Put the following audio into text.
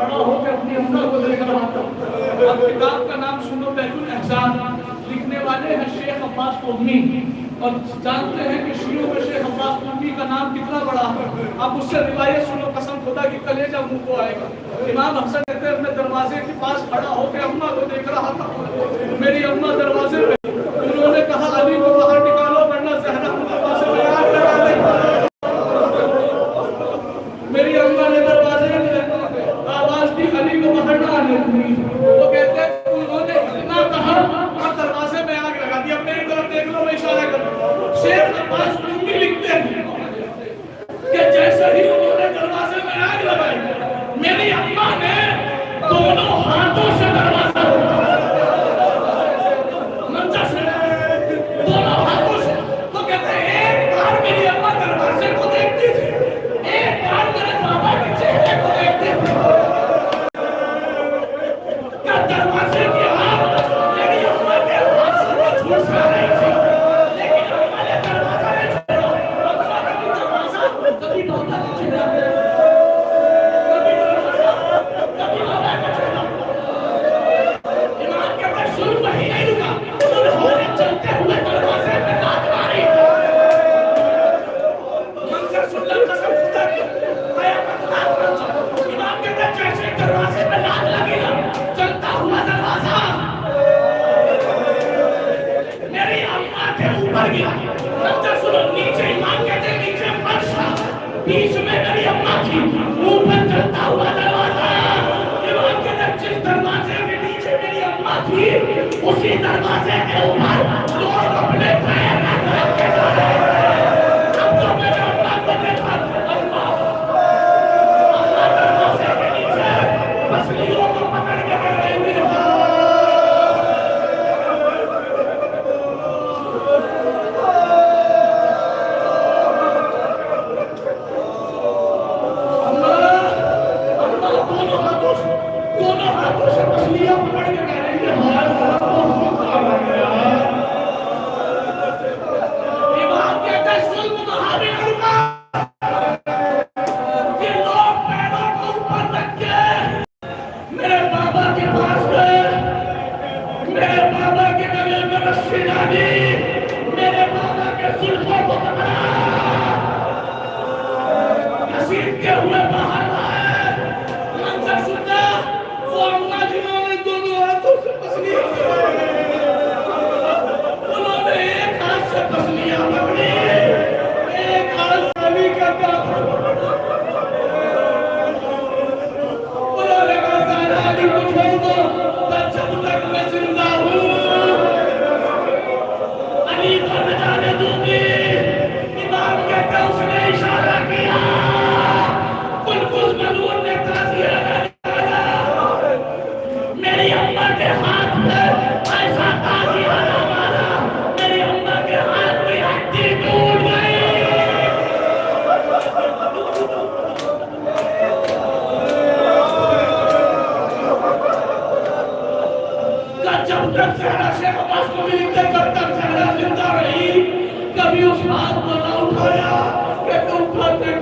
खड़ा होकर अपनी अम्मा को देख रहा था। अब किताब का नाम सुनो, बैतुल एहसान। लिखने वाले हैं शेख अब्बास कुर्मी, और जानते हैं कि शीरों में शेख अब्बास कुर्मी का नाम कितना बड़ा है। आप उससे रिवायत सुनो, कसम खुदा की कलेजा मुंह को आएगा। इमाम हसन कहते हैं अपने दरवाजे के पास खड़ा होकर अम्मा को देख रहा था। मेरी अम्मा दरवाजे में, उन्होंने कहा अली को बाहर निकालो वरना ज़हरा दरवाजे में आग लगा देगा। मेरी अम्मा ने दरवाजे में आवाज दी, अली को बाहर ना आने दूंगी। वो कहते हैं उन्होंने इतना कहा और दरवाजे में आग लगा दी। अब मेरी तरफ देख लो, मैं इशारा करूं। शेख अब्बास कुर्मी लिखते हैं कि जैसे ही उन्होंने दरवाजे में आग लगाई, मेरी अम्मा ने दोनों हाथों से दरवाजा मंचा से, दोनों हाथों से। तो कहते हैं एक बार मेरी अम्मा दरवाजे को देखती थी, एक बार मेरे बाबा के चेहरे को देखती थी। क्या दरवाजे की आग मेरी अम्मा के हाथ से झुलस रही थी, लेकिन अम्मा ने दरवाजा नहीं छोड़ा। अम्मा का दरवाजा कभी बाबा का चेहरा, कभी दरवाजा, कभी बाबा का चेहरा। इमाम के पास शुरू वही नहीं रुका, उन्होंने चलते हुए दरवाजे पे लात मारी। मंजर सुन लो, कसम खुदा की, कयामत रात मंजर। इमाम कहते हैं जैसे दरवाजे पे लात लगी ना, चलता हुआ दरवाजा मेरी अम्मा के ऊपर गिरा। मंजर सुनो, नीचे इमाम कहते हैं नीचे फर्श था, बीच में मेरी अम्मा थी, ऊपर चलता हुआ दरवाजा। इमाम कहते हैं जिस दरवाजे के नीचे मेरी अम्मा थी, उसी दरवाजे के ऊपर लोग अपने पैर रख के जा रहे हैं। अब तो मेरे अम्मा को देखा, अम्मा दरवाजे के नीचे मछलियों को पकड़ के बैठ गई थी। दोनों हाथों से मछलियां पकड़ के कह रही है इमाम कहते हैं जुल्म वहां भी नहीं रुका। ये लोग पैरों को ऊपर रख के मेरे बाबा के पास गए, मेरे बाबा के गले में रस्सी डाली, मेरे बाबा के जुल्फों को पकड़ा, घसीटते हुए बाहर लाए। मंजर सुनना, वो अम्मा जिन्होंने दोनों हाथों से पसलियां पकड़ी, उन्होंने एक हाथ से पसलियां पकड़ी, एक हाथ अली का काफर, उन्होंने कहा ज़हरा अली को छोड़ दो, पर जब तक मैं जिंदा हूँ अली को न जाने दूंगी। इमाम कहता है उसने इशारा किया, कुल मनूर ने ताज़िया लगाया, मेरी अम्मा के हाथ में ऐसा ताज़िया मारा, मेरी अम्मा के हाथ की हड्डी टूट गई। जब तक ज़हरा शेख अब्बास को मिलते, जब तक ज़हरा जिंदा रही, कभी उस हाथ को न उठाया कि तुम उठाते